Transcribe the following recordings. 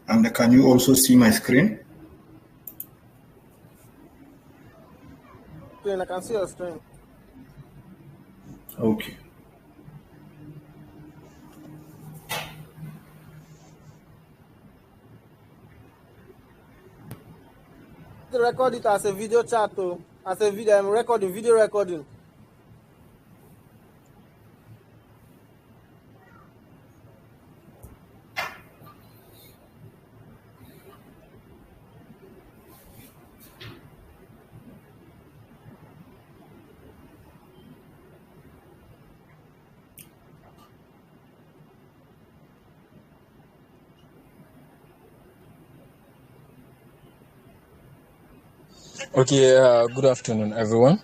And can you also see my screen? I can see your screen. Okay. To record it as a video chat, as a video, I'm recording, video recording. Okay, good afternoon, everyone,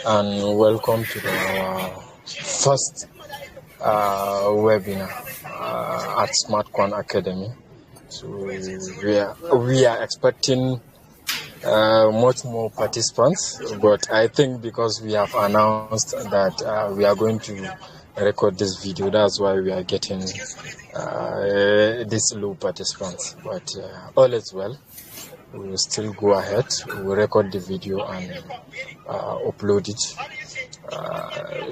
and welcome to our first webinar at SmartQuan Academy. So we are expecting much more participants, but I think because we have announced that we are going to record this video, that's why we are getting this low participants. But all is well. We will still go ahead. We will record the video and upload it.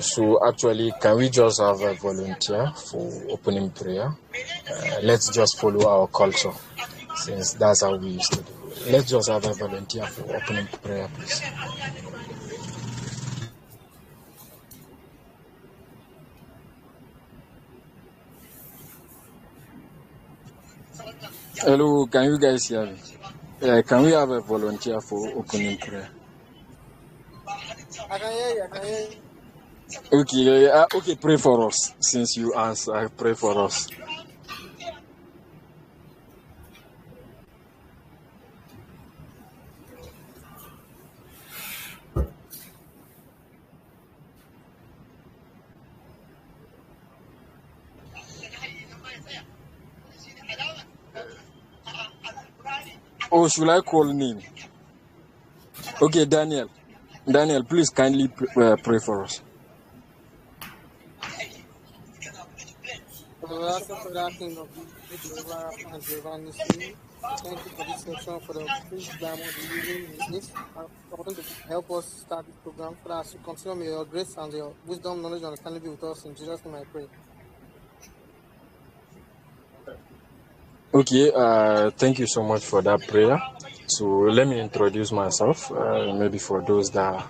So actually, can we just have a volunteer for opening prayer? Let's just follow our culture, since that's how we used to do. Let's just have a volunteer for opening prayer, please. Hello, can you guys hear me? Can we have a volunteer for opening prayer? I can hear you. I can hear you. Okay, okay, pray for us. Since you answer, pray for us. Oh, should I call name? Okay, Daniel. Daniel, please kindly pray for us. Thank you for this session, for the free diamond using this. I want to help us start this program. For us to continue, may your grace and your wisdom, knowledge, and understanding be with us. In Jesus' name I pray. Okay, thank you so much for that prayer. So let me introduce myself, maybe for those that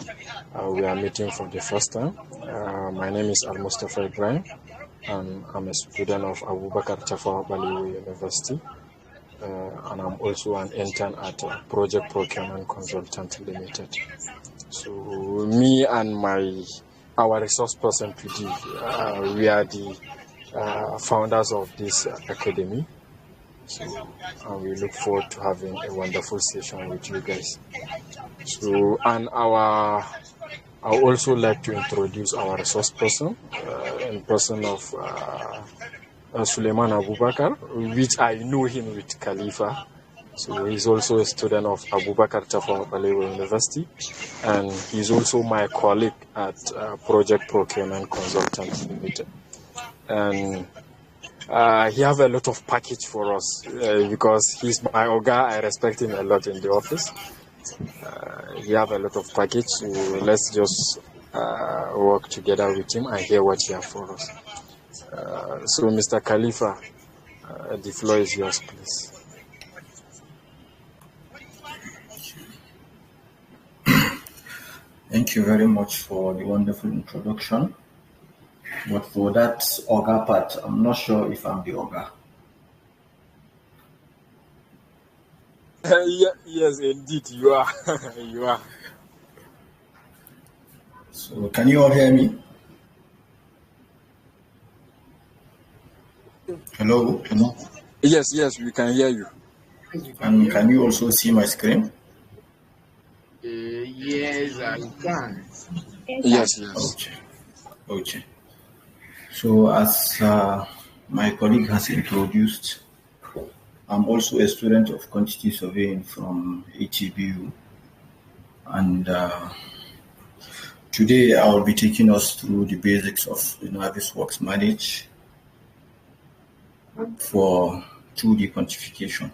we are meeting for the first time. My name is Al-Mustafa Ibrahim, and I'm a student of Abubakar Tafawa Balewa University, and I'm also an intern at Project Procurement Consultant Limited. So me and our resource person PD, we are the founders of this academy. So, and we look forward to having a wonderful session with you guys. So, and I also like to introduce our resource person, in person of Suleiman Abubakar, which I know him with Khalifa. So he's also a student of Abubakar Tafawa Balewa University, and he's also my colleague at Project Procurement Consultant Limited. And he have a lot of package for us because he's my Oga. I respect him a lot in the office. He have a lot of package, so let's just work together with him and hear what he have for us. So Mr. Khalifa, the floor is yours, please. Thank you very much for the wonderful introduction. But for that Oga part, I'm not sure if I'm the Oga. Yes, indeed, you are. You are. So can you all hear me? Hello? Yes, we can hear you. And can you also see my screen? Yes, I can. Yes. Okay. So as my colleague has introduced, I'm also a student of quantity surveying from HEBU, and today I will be taking us through the basics of the Navisworks manage for through the quantification.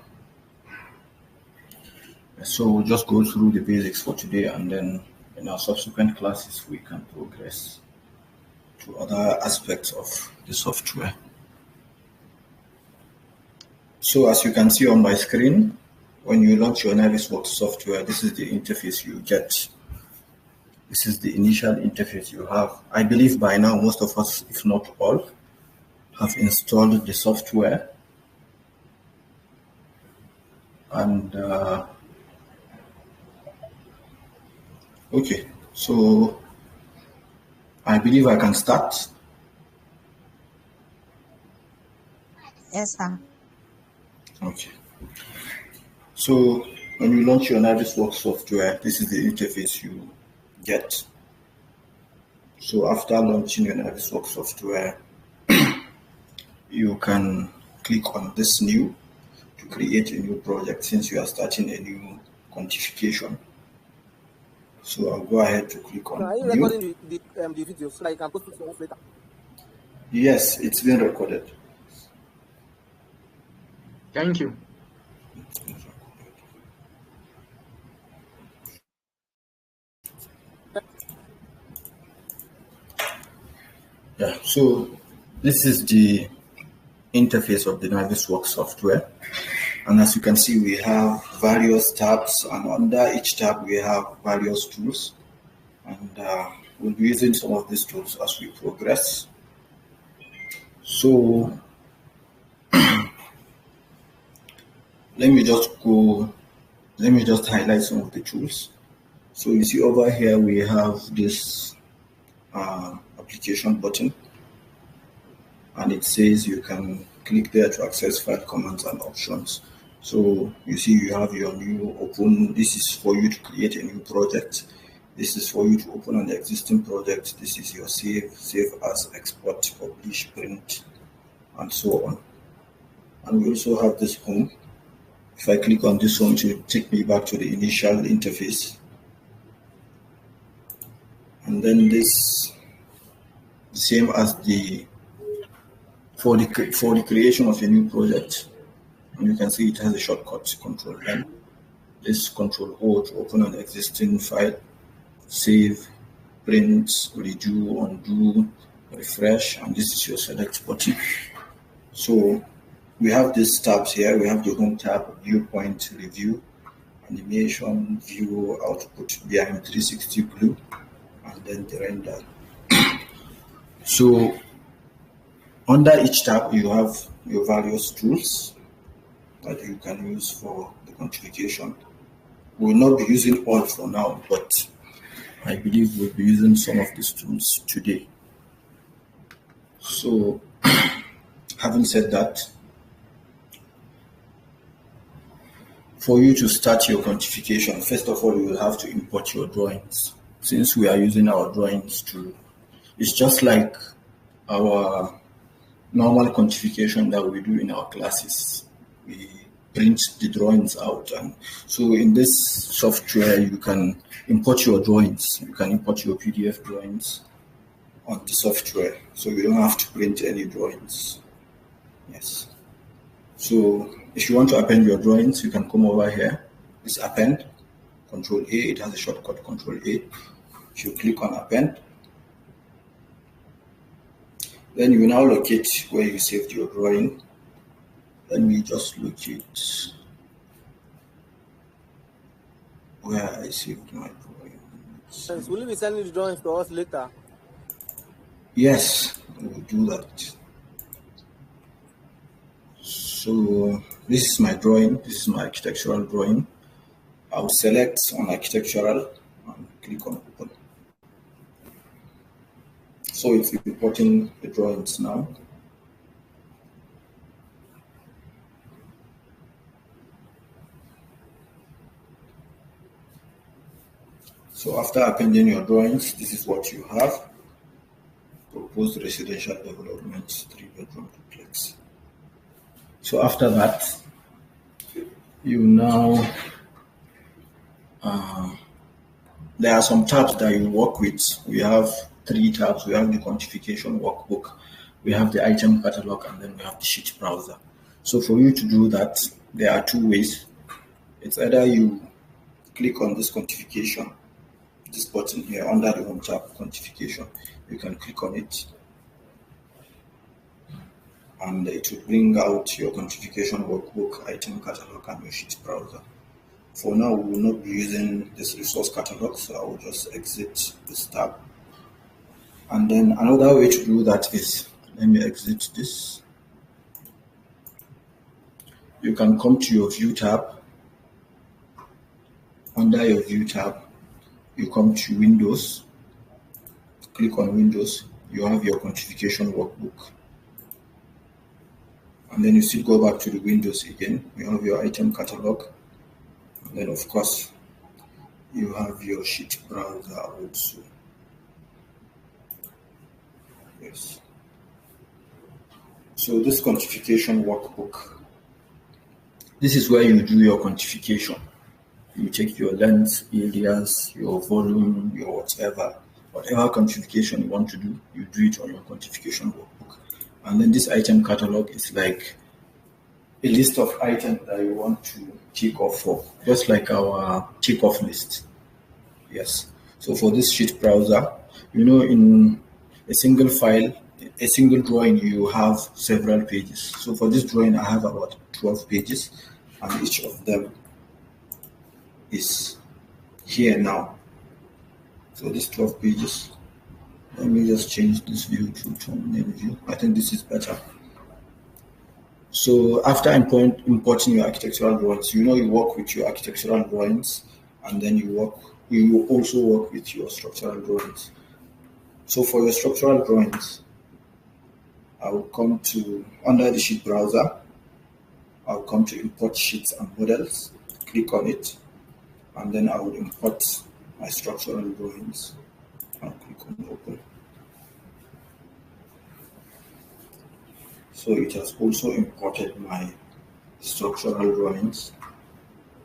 So we'll just go through the basics for today, and then in our subsequent classes we can progress to other aspects of the software. So as you can see on my screen, when you launch your Navisworks software, this is the interface you get. This is the initial interface you have. I believe by now most of us, if not all, have installed the software. And okay, so I believe I can start. Yes, sir. Okay. So when you launch your Navisworks software, this is the interface you get. So after launching your Navisworks software, you can click on this new to create a new project since you are starting a new quantification. So I'll go ahead to click on Are you new. recording the video so that you can post it to us later? Yes, it's been recorded. Thank you. Yeah, so this is the interface of the Navisworks software. And as you can see, we have various tabs, and under each tab we have various tools. And we'll be using some of these tools as we progress. So let me just highlight some of the tools. So you see over here we have this application button, and it says you can click there to access file commands and options. So you see you have your new open. This is for you to create a new project. This is for you to open an existing project. This is your save as, export, publish, print, and so on. And we also have this home. If I click on this home, it will take me back to the initial interface. And then this, same as for the creation of a new project, and you can see it has a shortcut, Control N. This Control O to open an existing file, save, print, redo, undo, refresh, and this is your select button. So we have these tabs here. We have the home tab, viewpoint, review, animation, view, output, BIM 360 glue, and then the render. So under each tab you have your various tools that you can use for the quantification. We will not be using all for now, but I believe we'll be using some of these tools today. So having said that, for you to start your quantification, first of all, you will have to import your drawings. Since we are using our drawings tool, it's just like our normal quantification that we do in our classes. We print the drawings out, and so in this software you can import your drawings. You can import your PDF drawings on the software, so you don't have to print any drawings. Yes. So if you want to append your drawings, you can come over here. It's append, Control A. It has a shortcut, Control A. If you click on append, then you now locate where you saved your drawing. Let me just locate where I saved my drawing. Will you be sending the drawings to us later? Yes, I will do that. So this is my drawing. This is my architectural drawing. I'll select on architectural and click on open. So it's importing the drawings now. So after appending your drawings, this is what you have. Proposed residential development, 3-bedroom duplex. So after that, you now, there are some tabs that you work with. We have 3 tabs. We have the quantification workbook, we have the item catalog, and then we have the sheet browser. So for you to do that, there are two ways. It's either you click on this quantification, this button here under the home tab, quantification. You can click on it and it will bring out your quantification workbook, item catalog, and your sheet browser. For now, we will not be using this resource catalog, so I will just exit this tab. And then another way to do that is, let me exit this. You can come to your view tab. Under your view tab, you come to Windows, click on Windows, you have your quantification workbook. And then you still go back to the Windows again, you have your item catalog. And then of course, you have your sheet browser also. Yes. So this quantification workbook, this is where you do your quantification. You take your length, areas, your volume, your whatever quantification you want to do, you do it on your quantification workbook. And then this item catalog is like a list of items that you want to tick off for, just like our tick off list. Yes. So for this sheet browser, in a single file, a single drawing, you have several pages. So for this drawing, I have about 12 pages, and each of them is here now. So these 12 pages, let me just change this view to thumbnail view. I think this is better. So after importing your architectural drawings, you work with your architectural drawings, and then you also work with your structural drawings. So for your structural drawings, I will come to, under the sheet browser, I'll come to import sheets and models, click on it, and then I will import my structural drawings. I'll click on open. So it has also imported my structural drawings.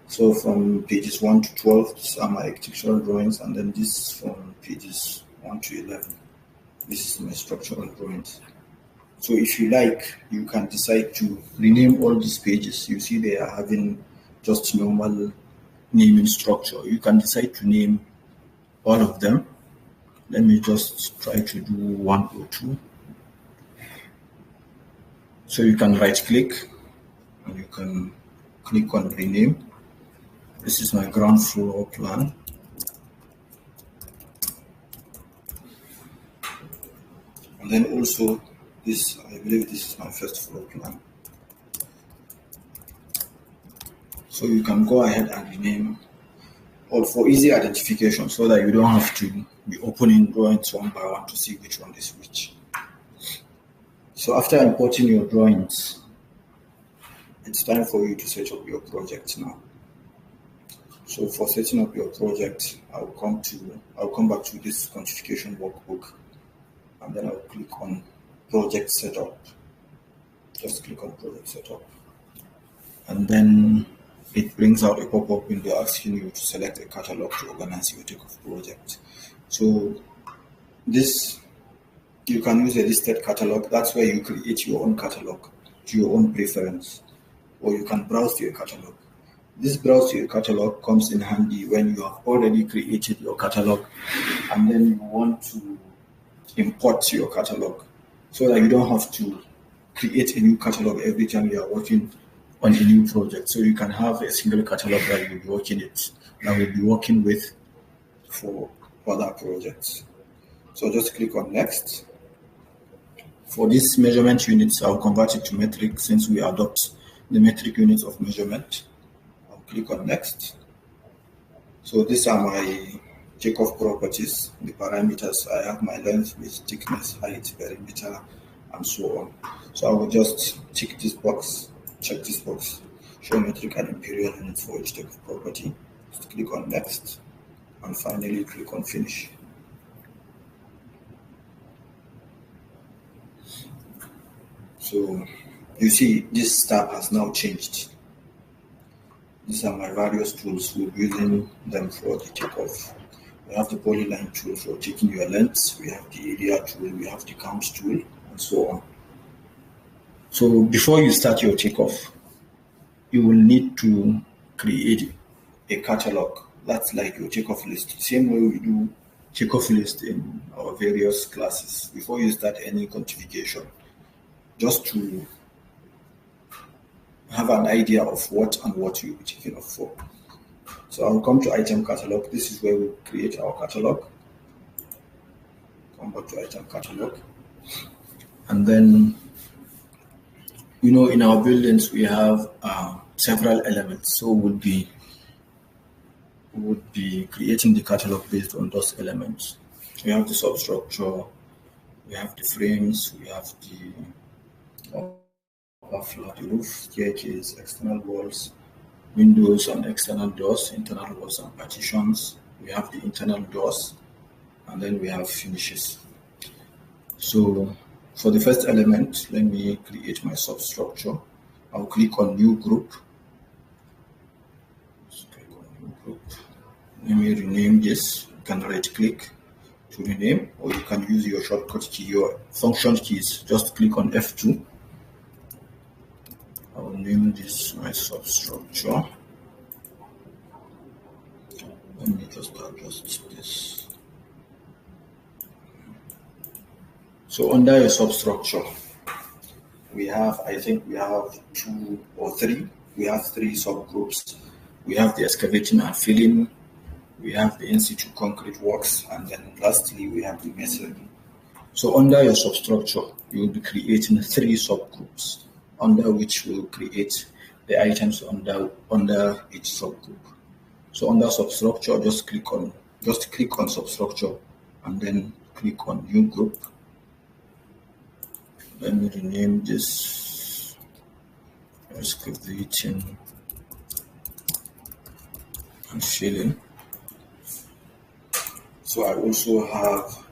So from pages 1 to 12, these are my architectural drawings, and then this from pages 1 to 11. This is my structural drawings. So if you like, you can decide to rename all these pages. You see they are having just normal naming structure. You can decide to name all of them. Let me just try to do 1 or 2. So you can right click and you can click on rename. This is my ground floor plan. And then also this, I believe this is my first floor plan. So you can go ahead and rename, or for easy identification, so that you don't have to be opening drawings one by one to see which one is which. So after importing your drawings, it's time for you to set up your project now. So for setting up your project, I'll come back to this quantification workbook, and then I'll click on project setup. Just click on project setup, and then it brings out a pop-up window asking you to select a catalog to organize your takeoff project. So this, you can use a listed catalog. That's where you create your own catalog to your own preference, or you can browse to your catalog. This browse to your catalog comes in handy when you have already created your catalog and then you want to import your catalog, so that you don't have to create a new catalog every time you are working on a new project. So you can have a single catalog that you'll be working with for other projects. So just click on next. For this measurement units, I'll convert it to metric since we adopt the metric units of measurement. I'll click on next. So these are my takeoff properties, the parameters. I have my length, width, thickness, height, perimeter, and so on. So I will just tick this box, check this box, show metric and imperial units for each takeoff property. Just click on next, and finally click on finish. So you see this tab has now changed. These are my various tools. We'll be using them for the takeoff. We have the polyline tool for taking your lengths. We have the area tool. We have the count tool, and so on. So before you start your takeoff, you will need to create a catalog. That's like your takeoff list. Same way we do takeoff list in our various classes. Before you start any quantification, just to have an idea of what and what you'll be taking off for. So I'll come to item catalog. This is where we create our catalog. Come back to item catalog. And then, in our buildings, we have several elements. So would be creating the catalog based on those elements. We have the substructure, we have the frames, we have the upper floor, the roof, staircase, external walls, windows and external doors, internal walls and partitions. We have the internal doors, and then we have finishes. So for the first element, let me create my substructure. I'll click on new group. Let me rename this. You can right click to rename, or you can use your shortcut key, your function keys. Just click on F2. I'll name this my substructure. Let me just adjust this. So under your substructure, we have, I think we have 2 or 3. We have 3 subgroups. We have the excavating and filling. We have the in-situ concrete works, and then lastly we have the masonry. So under your substructure, you will be creating 3 subgroups, under which we will create the items under each subgroup. So under substructure, just click on substructure, and then click on new group. Let me rename this excavating and filling. So I also have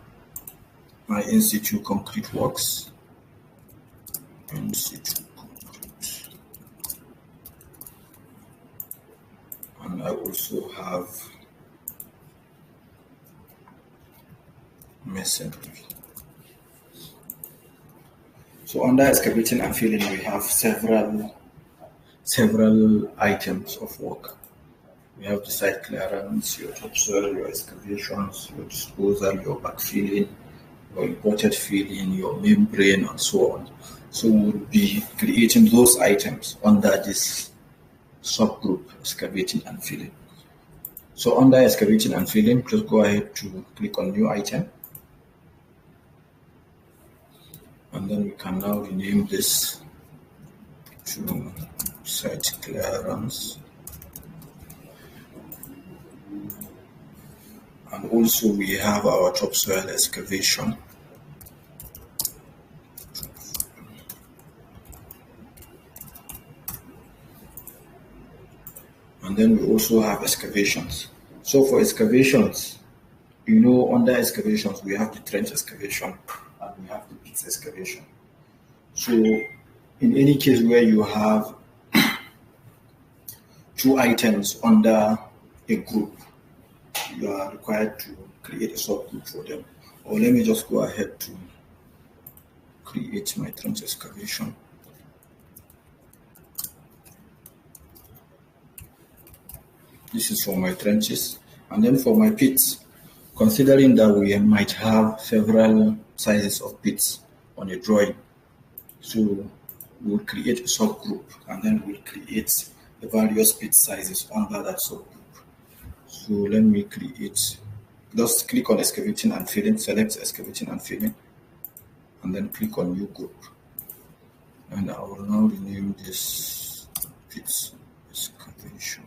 my in-situ concrete works. In-situ concrete. And I also have masonry. So under excavating and filling, we have several items of work. We have the site clearance, your topsoil, your excavations, your disposal, your backfilling, your imported filling, your membrane, and so on. So we'll be creating those items under this subgroup, excavating and filling. So under excavating and filling, just go ahead to click on new item. And then we can now rename this to site clearance. And also we have our topsoil excavation. And then we also have excavations. So for excavations, under excavations, we have the trench excavation and we have the pit excavation. So in any case where you have 2 items under a group, you are required to create a subgroup for them. Or let me just go ahead to create my trench excavation. This is for my trenches. And then for my pits, considering that we might have several sizes of pits on a drawing, so we'll create a subgroup and then we'll create the various pit sizes under that subgroup. So let me create, just click on excavating and filling, select excavating and filling, and then click on new group. And I will now rename this pit excavation.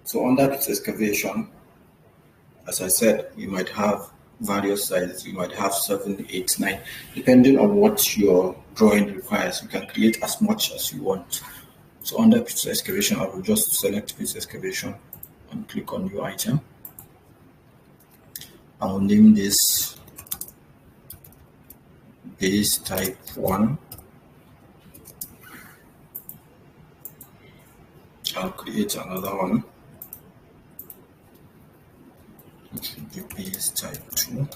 So under pit excavation, as I said, you might have various sizes. You might have 7, 8, 9, depending on what your drawing requires. You can create as much as you want. So under pit excavation, I will just select pit excavation and click on new item. I will name this base type 1. I'll create another one. It will be base type 2.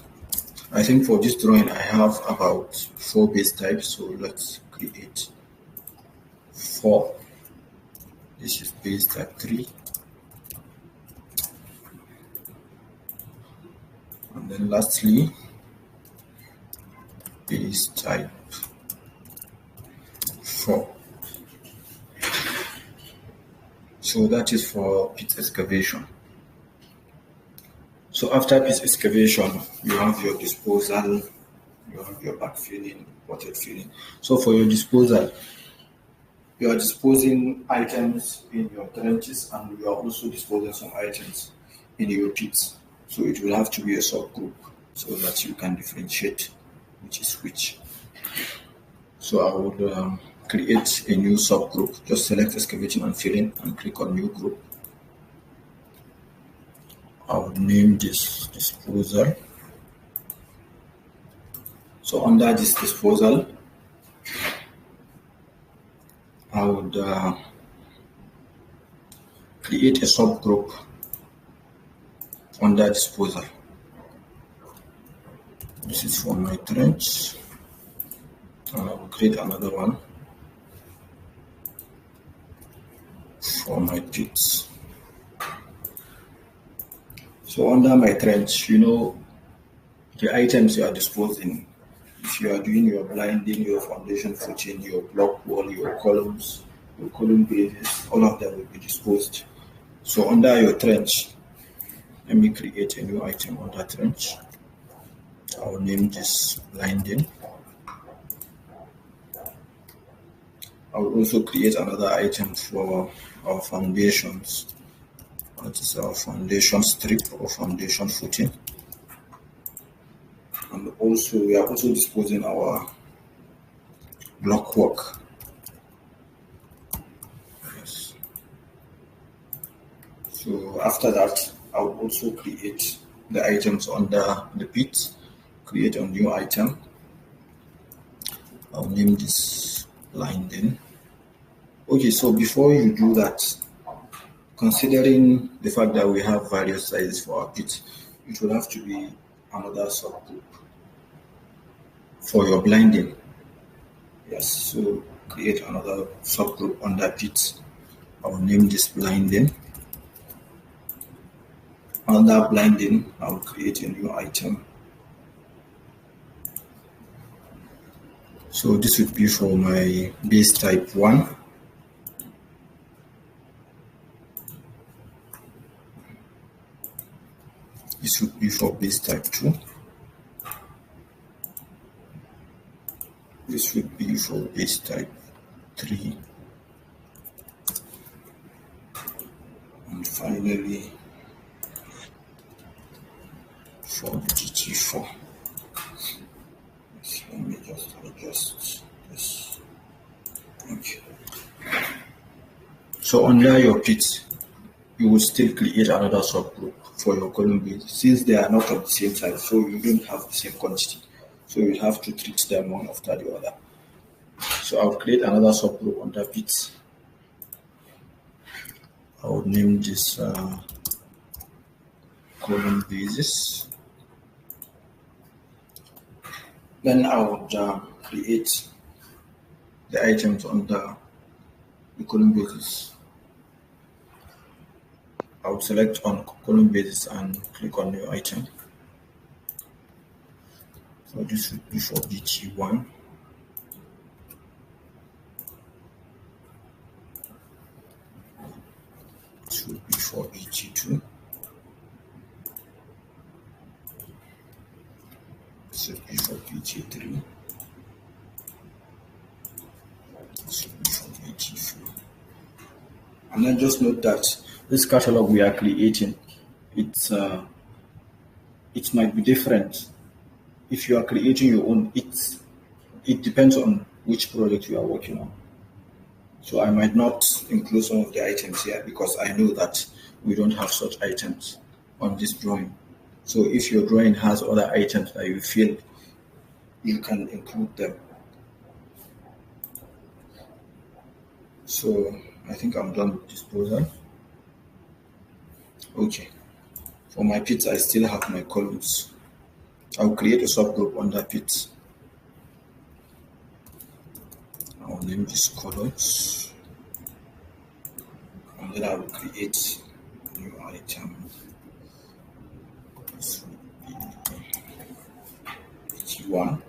I think for this drawing I have about 4 base types, so let's create 4. This is base type 3, and then lastly base type 4. So that is for pit excavation. So after pit excavation, you have your disposal, you have your backfilling, potted filling. So for your disposal, you are disposing items in your trenches, and you are also disposing some items in your pits. So it will have to be a subgroup so that you can differentiate which is which. So I would create a new subgroup. Just select excavating and filling and click on new group. I would name this disposal. So under this disposal, I would create a subgroup under disposal. This is for my trench, and I will create another one for my pits. So under my trench, the items you are disposing. If you are doing your blinding, your foundation footing, your block wall, your columns, your column bases, all of them will be disposed. So under your trench, let me create a new item under trench. I will name this blinding. I will also create another item for our foundations. That is our foundation strip or foundation footing. And also we are also disposing our block work. Yes. So after that, I will also create the items under the pit. Create a new item. I'll name this blinding. Okay, so before you do that, considering the fact that we have various sizes for our pit, it will have to be another subgroup for your blinding. Yes, so create another subgroup under pit. I will name this blinding. Under blinding, I will create a new item. So this would be for my base type 1. This would be for base type 2. This would be for base type 3. And finally, for GT4. So let me just adjust this. Okay. So under your pit, you will still create another subgroup for your column base, since they are not of the same size, so you don't have the same quantity. So you have to treat them one after the other. So I'll create another subgroup under pits. I will name this column bases. Then I would create the items under the column bases. I will select on column basis and click on new item. So this would be for BT1. This would be for BT2. This would be for BT3. This would be for BT4. And then just note that this catalog we are creating, it might be different. If you are creating your own, it depends on which project you are working on. So I might not include some of the items here because I know that we don't have such items on this drawing. So if your drawing has other items that you feel, you can include them. So I think I'm done with disposal. Okay. For my pits, I still have my columns. I'll create a subgroup under pit. I'll name this colors, and then I will create a new item. This will be H1.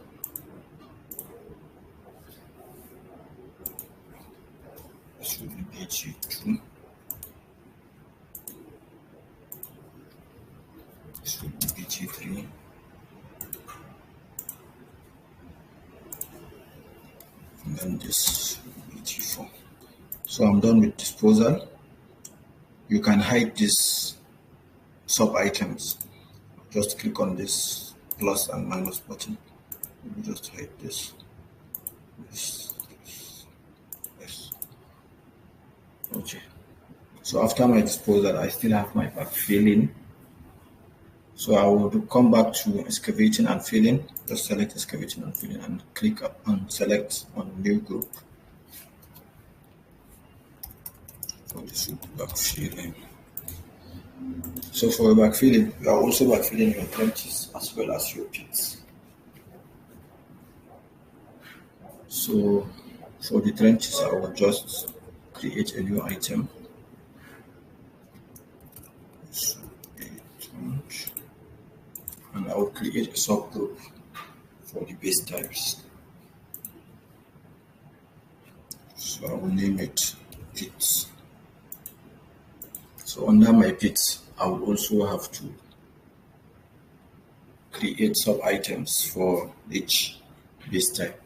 This will be H2. This will be H3. And then this will be H4. So I'm done with disposal. You can hide these sub items. Just click on this plus and minus button. Let me just hide this. This. Okay. So after my disposal, I still have my backfilling. So I will come back to excavating and filling. Just select excavating and filling and click up and select on new group. So this will be backfilling. So for backfilling, you are also backfilling your trenches as well as your pits. So for the trenches, I will just create a new item. And I will create a subgroup for the base types. So I will name it pits. So under my pits, I will also have to create sub items for each base type.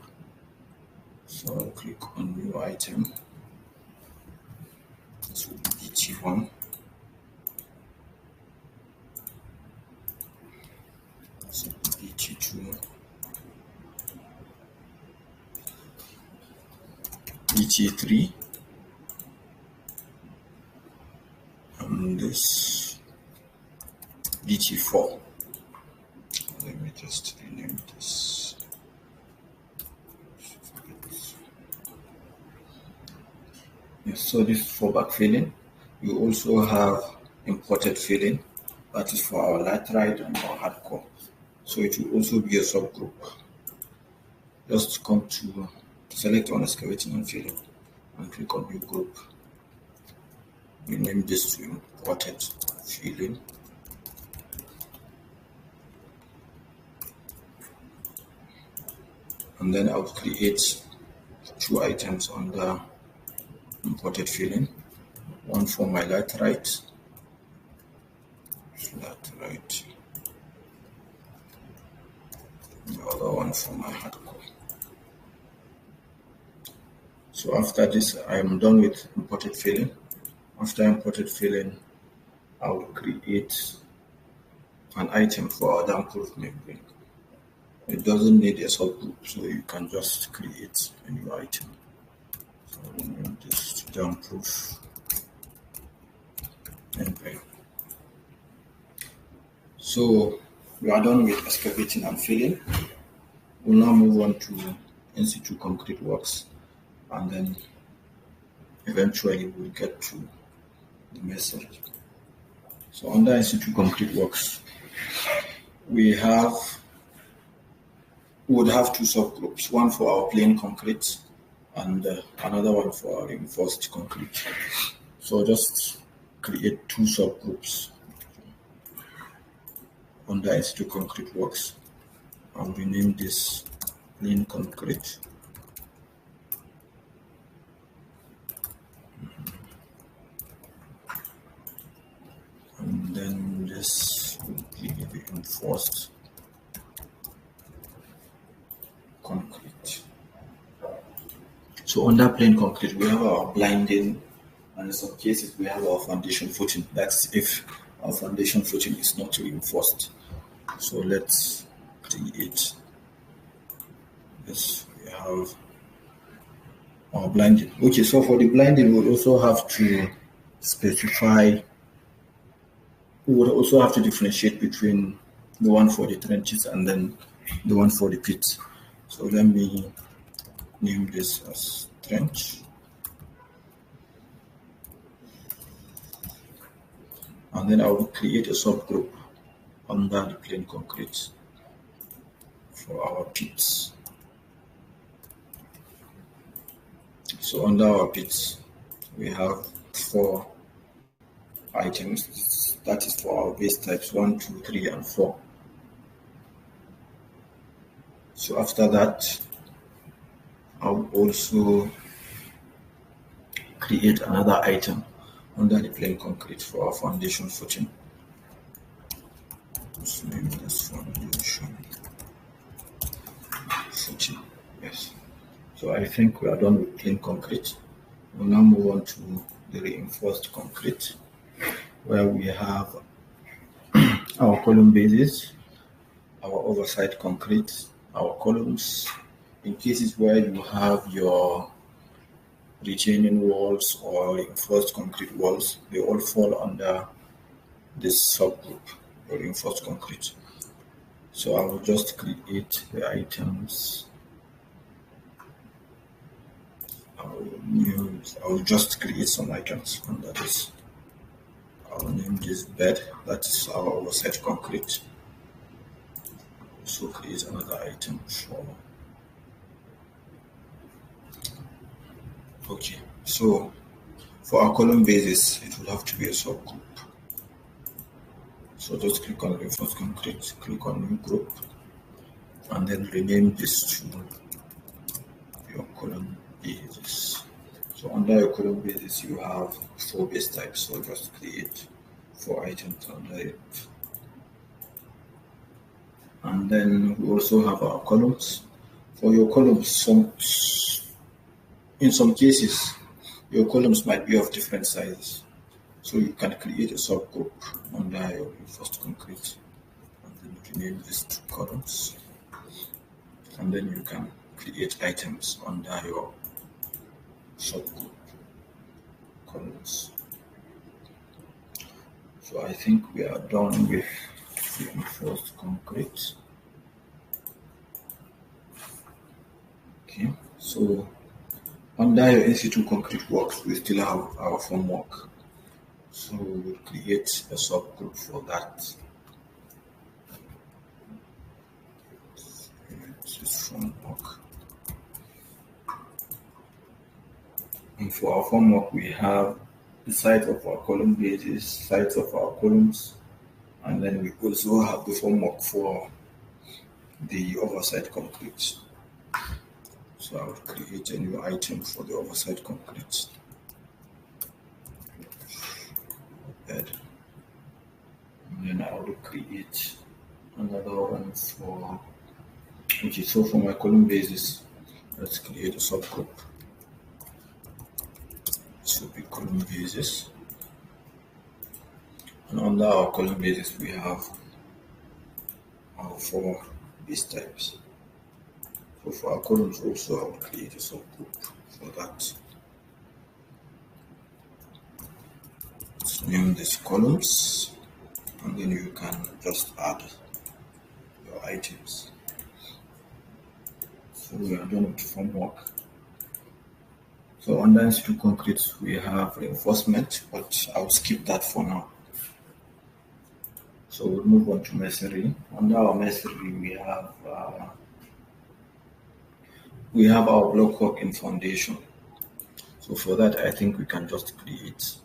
So I'll click on new item. This will be T1. This will be T2. T3. And this T4. Let me just rename this. Yes, so this is for backfilling. You also have imported filling, that is for our laterite and our hardcore. So it will also be a subgroup. Just come to select on excavating and filling and click on new group. We name this to imported filling. And then I'll create two items under imported filling. One for my laterite, the other one for my hardcore. So after this, I am done with imported filling. After imported filling, I will create an item for our damp-proof membrane. It doesn't need a subgroup, so you can just create a new item. So I will name this damp-proof membrane. So we are done with excavating and filling. We'll now move on to in situ concrete works, and then eventually we'll get to the message. So under in situ concrete works, we would have two subgroups, one for our plain concrete and another one for our reinforced concrete. So just create two subgroups under in situ concrete works. I'll rename this plain concrete. And then this will be reinforced concrete. So under plain concrete, we have our blinding, and in some cases we have our foundation footing. That's if our foundation footing is not reinforced. So let's create this. We have our blinding. Okay, so for the blinding, we'll also have to specify. We would also have to differentiate between the one for the trenches and then the one for the pit. So let me name this as trench. And then I will create a subgroup under the plain concrete. for our pits. So under our pits, we have 4 items. That is for our base types 1, 2, 3, and 4. So after that, I'll also create another item under the plain concrete for our foundation footing. Let's name this foundation footing. Yes. So I think we are done with plain concrete. We'll now move on to the reinforced concrete, where we have our column bases, our oversight concrete, our columns. In cases where you have your retaining walls or reinforced concrete walls, they all fall under this subgroup, reinforced concrete. So I will just create the items. I will just create some items under this. I'll name this bed. That is our oversight concrete. So create another item for. Okay, so for our column basis, it will have to be a subgroup. So just click on reinforced concrete, click on new group, and then rename this to your column basis. So under your column basis, you have 4 base types. So just create 4 items under it. And then we also have our columns. For your columns, in some cases, your columns might be of different sizes. So you can create a subgroup under your reinforced concrete, and then rename this to columns. And then you can create items under your subgroup columns. So I think we are done with reinforced concrete. Okay, so under your in-situ concrete works, we still have our formwork. So we will create a subgroup for that. This is formwork. And for our formwork, we have the sides of our column bases, sides of our columns, and then we also have the formwork for the oversight concrete. So I will create a new item for the oversight concrete. Bed. And then I will create another one for, okay, so for my column basis, let's create a subgroup. This will be column basis. And under our column basis, we have our 4 base types. So for our columns also, I will create a subgroup for that. Let's name this columns, and then you can just add your items. So we are done with formwork. So under in-situ concrete, we have reinforcement, but I'll skip that for now. So we'll move on to masonry. Under our masonry, we have our block work in foundation. So for that, I think we can just create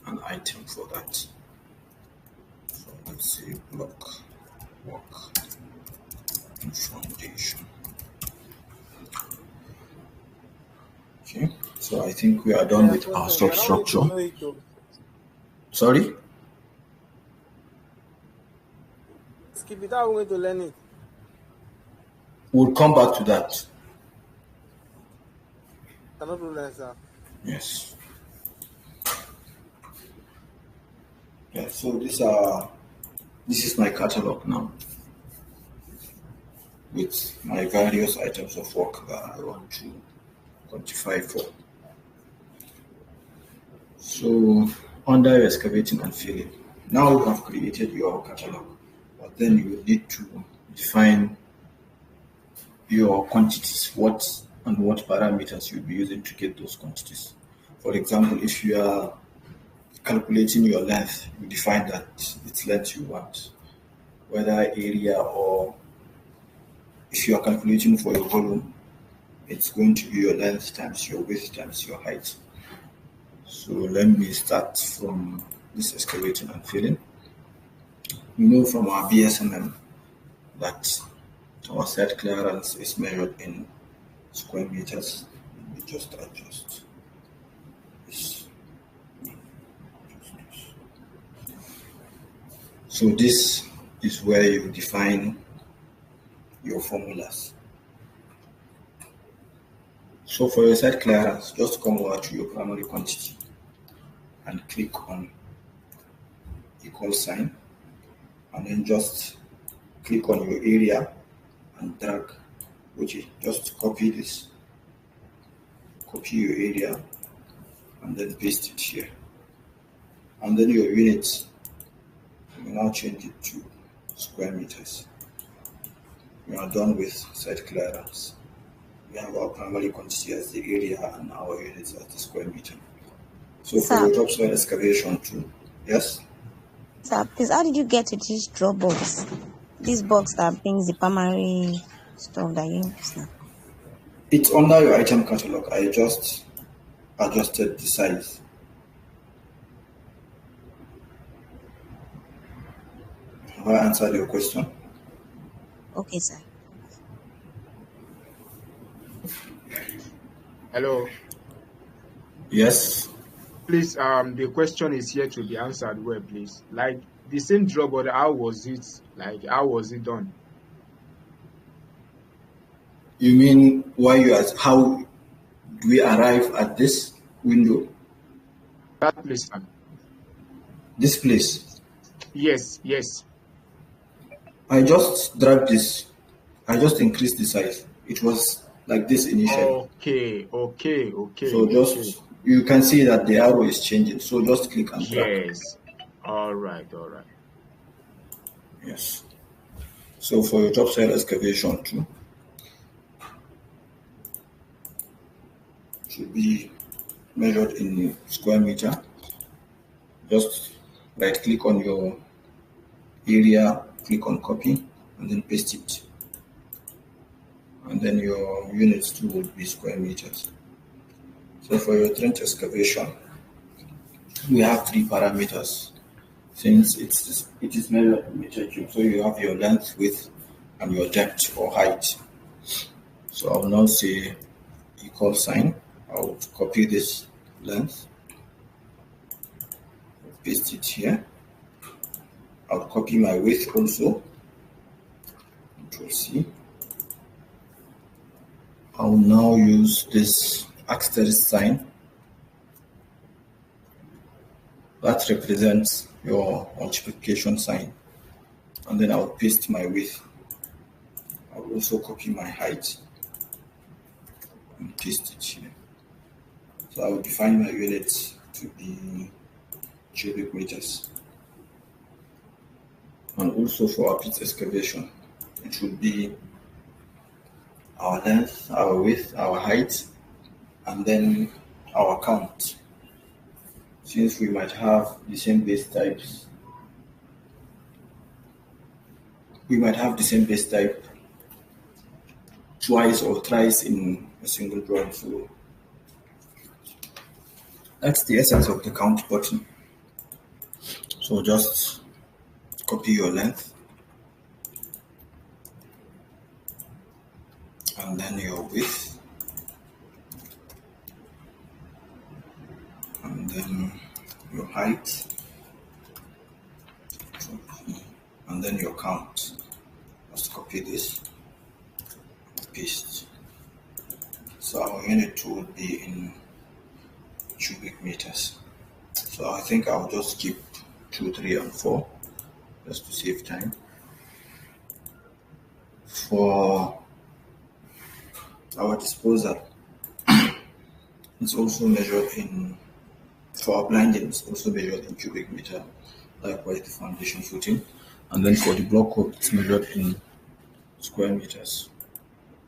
an item for that. So let's say block work in foundation. Okay, so I think we are done with our substructure. Sorry? Skip it, I'm going to learn it. We'll come back to that. Cannot do that, sir. Yes. Yeah, so this is my catalog now with my various items of work that I want to quantify for. So under excavating and filling, now you have created your catalog, but then you need to define your quantities, what parameters you'll be using to get those quantities. For example, if you are calculating your length, you define that it's length you want, whether area or if you are calculating for your volume, it's going to be your length times your width times your height. So let me start from this excavating and filling. We know from our BSMM that our site clearance is measured in square meters. Let me just adjust this. So this is where you define your formulas. So for your site clearance, just come over to your primary quantity and click on equal sign, and then just click on your area and drag, which is just copy this, copy your area and then paste it here. And then your units, you now change it to square meters. We are done with site clearance. We have our primary quantity as the area and our units as the square meter. So for your topsoil excavation too, yes? Sir, please, how did you get to this drop box? This box that brings the primary stuff that you use now? It's under your item catalog. I just adjusted the size. Have I answered your question? Okay, sir. Hello. Yes. Please, the question is here to be answered well, please. Like the same job, but how was it? Like, how was it done? You mean why you ask? How do we arrive at this window? That place, sir. This place? Yes. I just dragged this. I just increased the size. It was like this initially. Okay. So just you can see that the arrow is changing. So just click and drag. Yes. All right. Yes. So for your topsoil excavation too, should be measured in square meter. Just right click on your area, click on copy, and then paste it. And then your units too will be square meters. So for your trench excavation, we have 3 parameters. Since it is measured in meter cube, so you have your length, width, and your depth or height. So I'll now say equal sign. I'll copy this length, paste it here. I'll copy my width also. Control C. I'll now use this asterisk sign that represents your multiplication sign, and then I'll paste my width. I'll also copy my height and paste it here. So I will define my units to be cubic meters. And also for our pit excavation, it should be our length, our width, our height, and then our count. Since we might have the same base types, we might have the same base type twice or thrice in a single drawing. So that's the essence of the count button. So just copy your length and then your width and then your height and then your count. Just copy this, paste. So our unit would be in cubic meters. So I think I'll just keep 2, 3, and 4 just to save time. For our disposal, it's also measured in, for our blinding, it's also measured in cubic meter, likewise the foundation footing. And then for the block code, it's measured in square meters.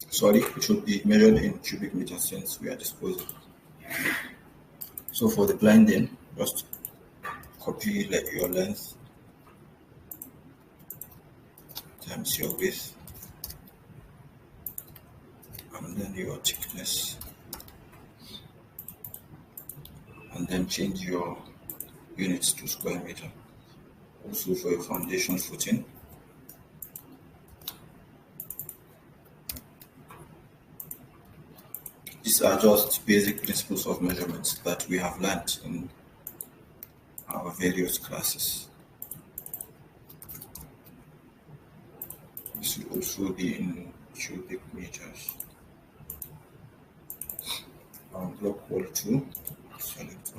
Sorry, it should be measured in cubic meters since we are disposing. So for the blinding, just copy your length times your width and then your thickness, and then change your units to square meter. Also for your foundation footing, these are just basic principles of measurements that we have learned in our various classes. This will also be in cubic meters. Block wall 2, select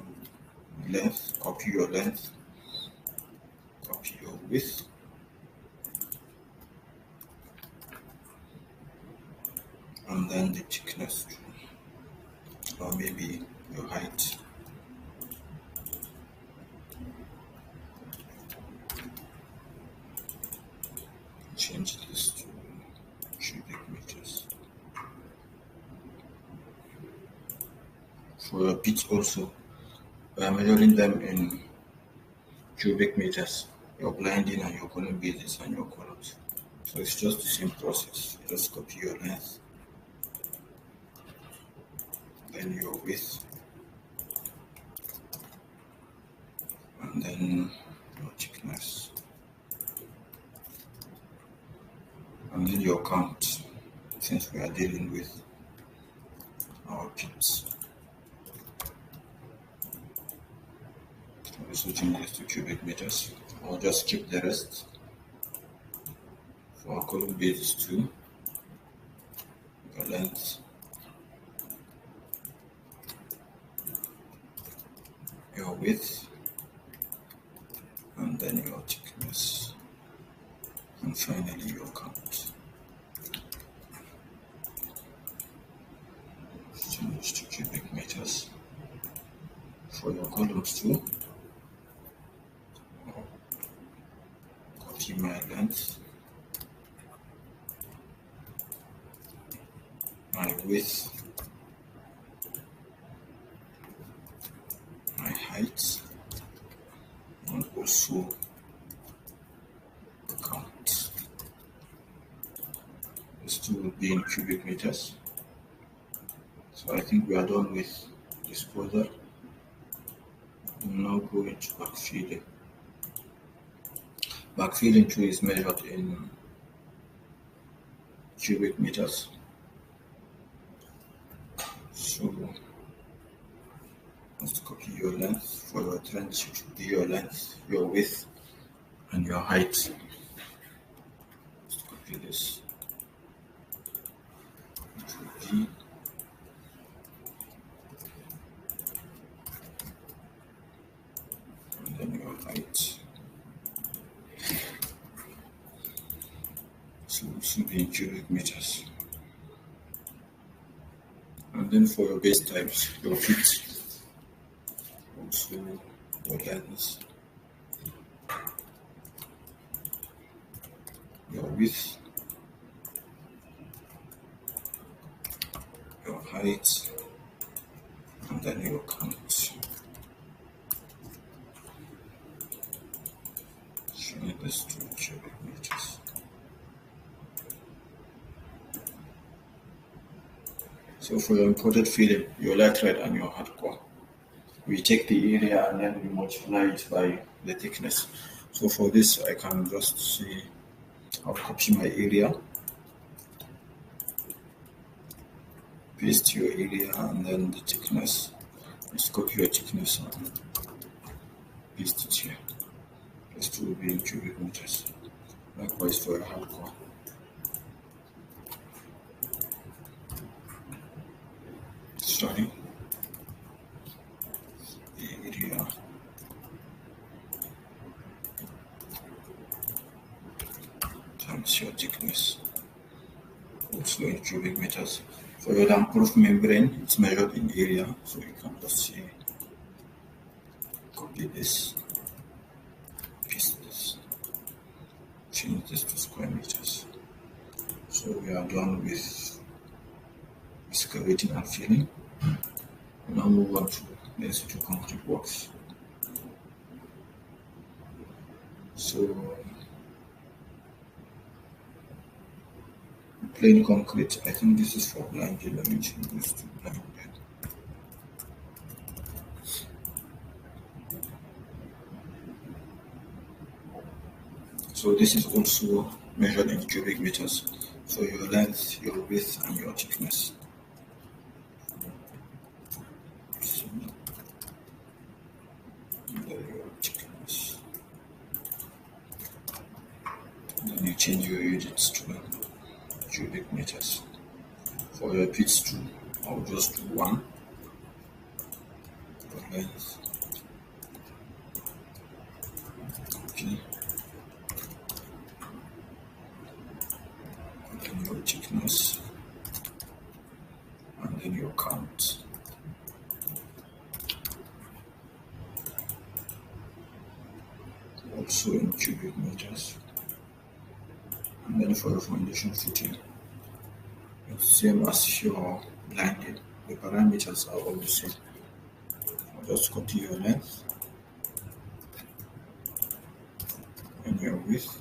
length, copy your length, copy your width, and then the thickness too, or maybe your height. Change this to cubic meters. For your pitch also, we are measuring them in cubic meters, your blinding and your column bases and your columns. So it's just the same process. You just copy your length, then your width, and then your thickness, and then your count, since we are dealing with our pits. Also change this to cubic meters, or just keep the rest. For our column bases too, your length, your width, and then your thickness, and finally your count. Change to cubic meters. For your columns too, copy my length, my width, my height, and also the count. This two will be in cubic meters. So I think we are done with this further. We'll now go into backfilling. Backfilling too is measured in cubic meters. So let's copy your length. For your trench, it will be your length, your width, and your height. Let's copy this. It will be and then your height. So this will be in cubic meters. And then for your base types, your feet, also your length, your width, your height, and then your count. Showing this to cubic meters. So for your imported filling, your light thread and your hardcore, we take the area and then we multiply it by the thickness. So for this, I can just say, I'll copy my area, paste your area and then the thickness. Just copy your thickness and paste it here. This will be in cubic meters. Likewise for your hardcore. Sorry. Area times your thickness, also in cubic meters. For your damp-proof membrane, it's measured in area, so you can just see, copy this, paste this, change this to square meters. So we are done with excavating and filling. We'll now move on to the institute concrete works. So plain concrete. I think this is for blinded. Let me change this to blinded. So this is also measured in cubic meters. So your length, your width, and your thickness. So, your thickness. Then you change your units to cubic meters. For your pitch too, I'll just do 1 for length. Okay. Then your thickness, and then your count. Also in cubic meters. And then for your foundation footing, it's same as your blinded. The parameters are all the same. I'll just copy your length and your width,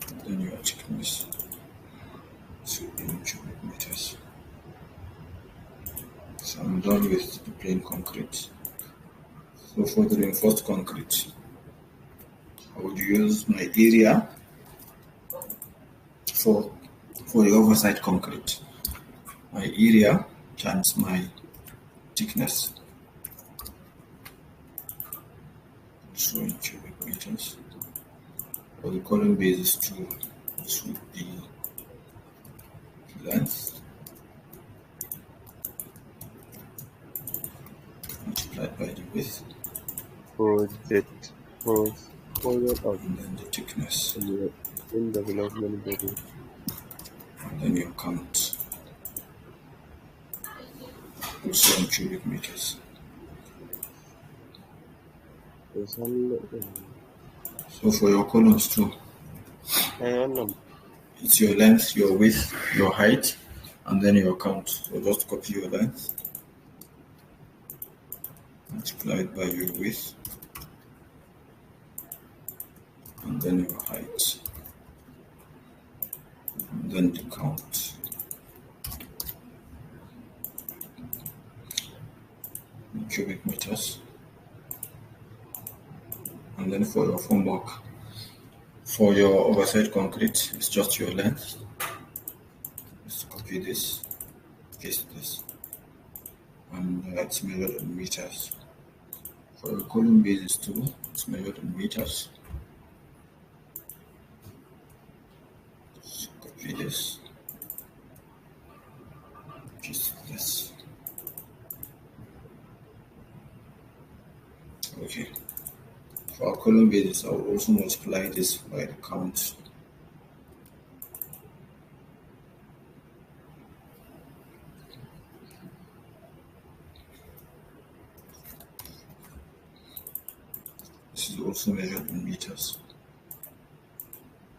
and then your thickness. So in cubic meters. So I'm done with the plain concrete. So for the reinforced concrete, I would use my area for the oversight concrete. My area times my thickness. So in cubic meters. For the column basis too, this would be length multiplied by the width, Project out and then the thickness, in development body. and then your count. Also in cubic meters. So for your columns too, it's your length, your width, your height, and then your count. So just copy your length, multiplied by your width, and then your height, and then the count. In cubic meters. And then for your formwork, for your oversight concrete, it's just your length. Just copy this, paste this, and it's measured in meters. For your column basis too, it's measured in meters. Just copy this, paste this. Okay. For our column basis, I will also multiply this by the count. This is also measured in meters.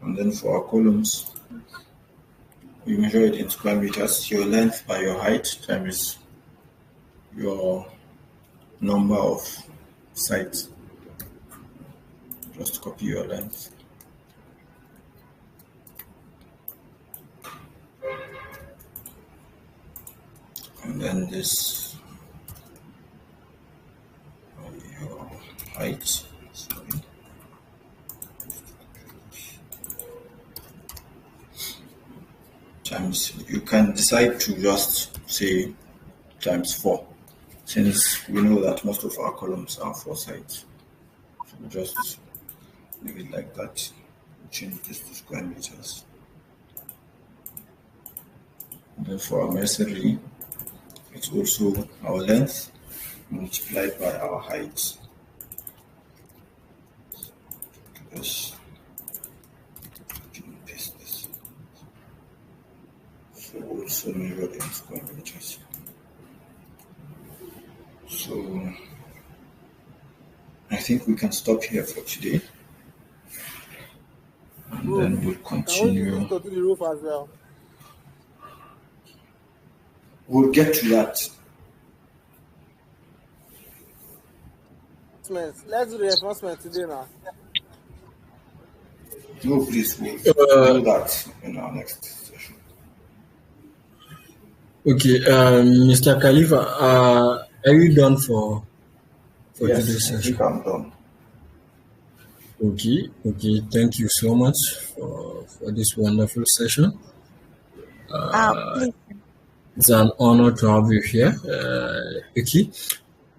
And then for our columns, we measure it in square meters. Your length by your height times your number of sides. Just copy your length. And then this your height. Sorry. Times, you can decide to just say times 4, since we know that most of our columns are 4 sides. So we just leave it like that. Change this to square meters. And then for our masonry, it's also our length multiplied by our height. Yes. Paste this. So also measured in square meters. So I think we can stop here for today, and then we'll Can we use continue. this to do the roof as well? We'll get to that. Let's do the reinforcement today now. No, please, we'll do that in our next session. Okay, Mr. Khalifa, are you done for Yes, today's I session? think I'm done. Okay. Thank you so much for this wonderful session. Please. It's an honor to have you here. Okay,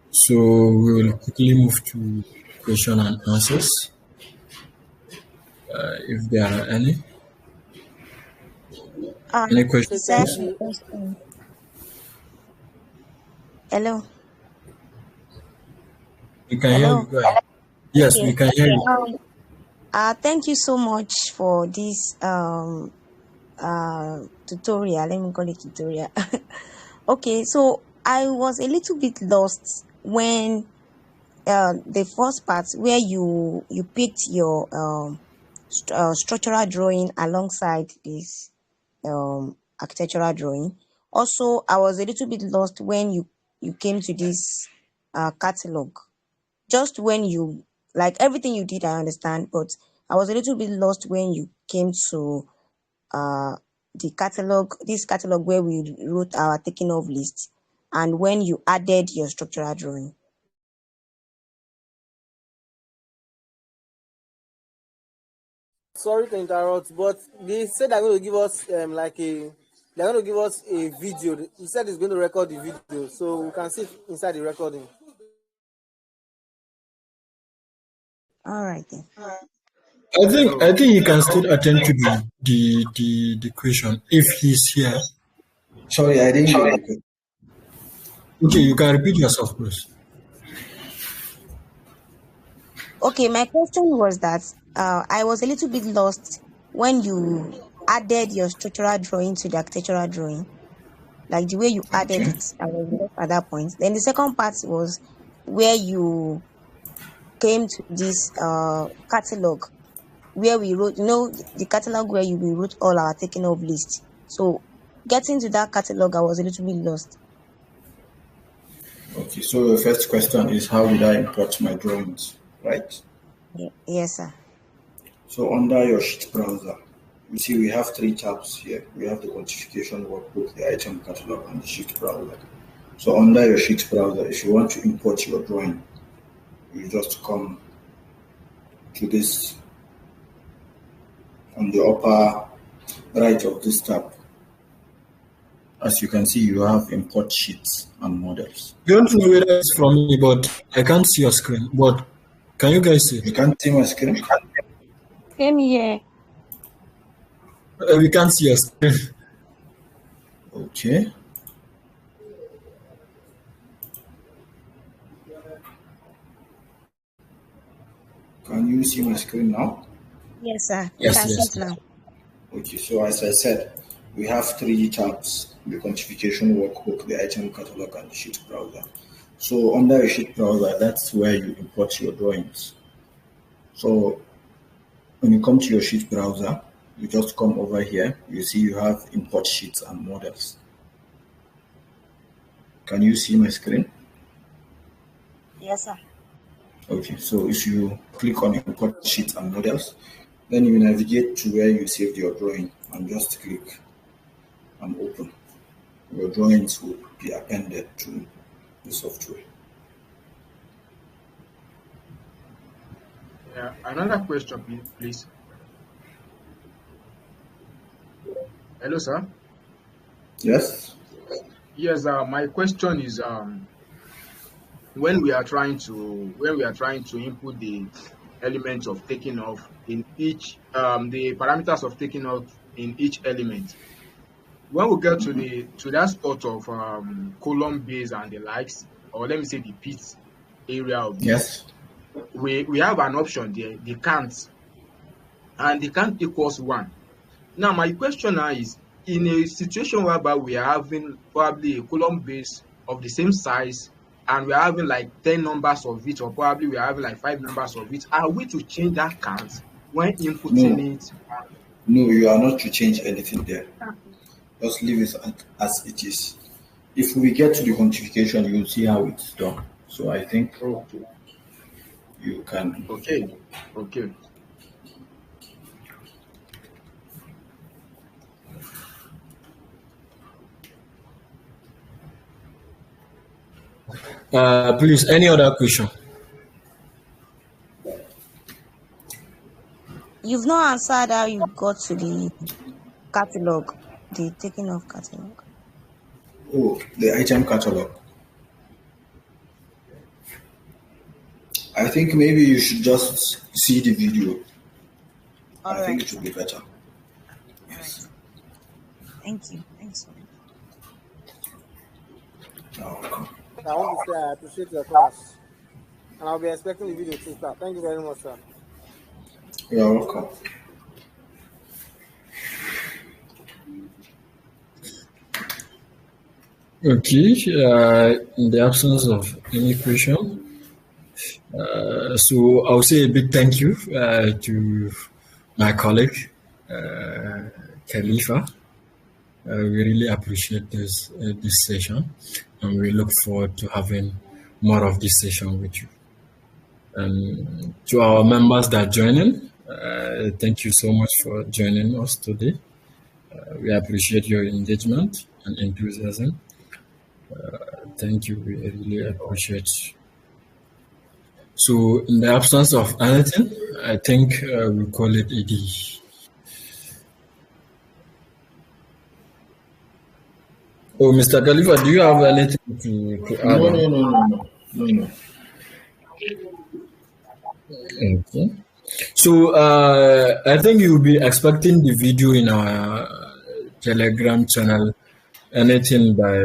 so we will quickly move to question and answers, if there are any. Any Okay, Sir, thank questions? you. question. Hello. We can hear you. Hello. Go ahead. Yes, we Okay. can hear you. Thank you so much for this tutorial. Let me call it tutorial. Okay, so I was a little bit lost when the first part where you picked your structural drawing alongside this architectural drawing. Also, I was a little bit lost when you came to this catalog. Just when you, like, everything you did, I understand, but I was a little bit lost when you came to this catalog where we wrote our taking off list, and when you added your structural drawing. Sorry to interrupt, but they said they're going to give us they're going to give us a video. He said he's going to record the video, so we can see it inside the recording. All right then. I think he can still attend to the question if he's here. Sorry, I didn't get the question. Okay, you can repeat yourself, please. Okay, my question was that I was a little bit lost when you added your structural drawing to the architectural drawing, like the way you added Okay. it. I was lost at that point. Then the second part was where you came to this catalog where we wrote, the catalog where we wrote all our taking off list. So getting to that catalog, I was a little bit lost. Okay, so the first question is how did I import my drawings, right? Yes, sir. So under your sheet browser, you see we have three tabs here. We have the quantification workbook, the item catalog, and the sheet browser. So under your sheet browser, if you want to import your drawing, you just come to this on the upper right of this tab. As you can see, you have import sheets and models. I don't know whether it's from me, but I can't see your screen. But can you guys see You it? can't see my screen? Same here. We can't see your screen. Okay. Can you see my screen now? Yes, sir. We Yes, can see yes. it now. Okay, so as I said, we have three tabs: the quantification workbook, the item catalog, and the sheet browser. So under the sheet browser, that's where you import your drawings. So when you come to your sheet browser, you just come over here. You see you have import sheets and models. Can you see my screen? Yes, sir. Okay, so if you click on import sheets and models, then you navigate to where you saved your drawing and just click and open. Your drawings will be appended to the software. Yeah, another question, please. Hello, sir. Yes? Yes, my question is when we are trying to input the elements of taking off in each the parameters of taking off in each element, when we get to that spot of column base and the likes, or let me say the pit area of this, Yes? we have an option there, the count, and the count equals 1. Now my question now is, in a situation whereby we are having probably a column base of the same size and we are having like 10 numbers of it, or probably we are having like 5 numbers of it, are we to change that count when No, inputting it? no, you are not to change anything there. Just leave it as it is. If we get to the quantification, you'll see how it's done. So I think Okay, you can. okay, okay. Please, any other question? You've not answered how you got to the catalog, the taking of catalog. Oh, the item catalog. I think maybe you should just see the video. All I right. think it would be better. All right. Thank you. Thanks so much. You're welcome. I want to say I appreciate your class, and I'll be expecting the video to start. Thank you very much, sir. You're welcome. Okay, in the absence of any question, so I'll say a big thank you to my colleague, Khalifa. We really appreciate this session, and we look forward to having more of this session with you. And to our members that are joining, thank you so much for joining us today. We appreciate your engagement and enthusiasm. Thank you. We really appreciate. So, in the absence of anything, I think we call it a day. Oh, Mr. Khalifa, do you have anything to add? No. Okay. So, I think you'll be expecting the video in our Telegram channel anything by,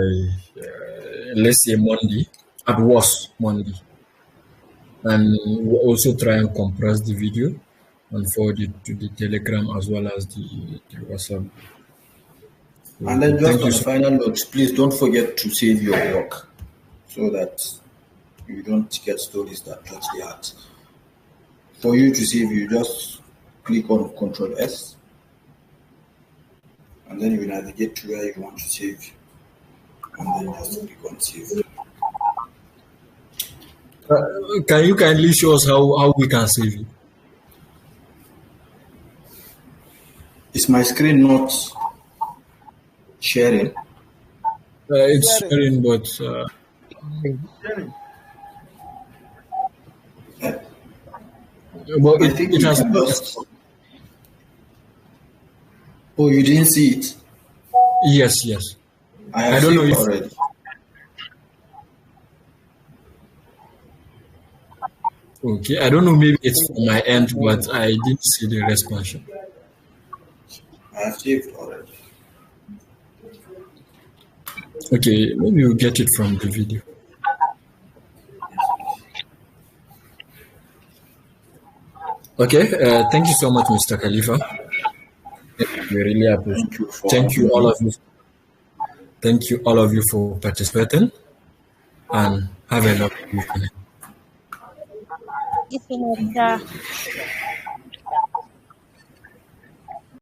let's say, Monday, at worst, Monday. And we'll also try and compress the video and forward it to the Telegram as well as the WhatsApp. So, And then just on the final note, please don't forget to save your work so that you don't get stories that touch the heart. For you to save, you just click on Ctrl S and then you navigate to where you want to save and then just click on save. Can you kindly show us how we can save it? Is my screen not sharing? It's sharing, but I think it has lost. Oh, you didn't see it? Yes. I don't know if already. Okay, I don't know, maybe it's from my end, but I didn't see the response. I have saved already. Okay, maybe you'll get it from the video. Okay, thank you so much, Mr. Khalifa. We really appreciate you. Thank you all of you. Thank you all of you for participating, and have a lovely evening. Thank you so much, sir.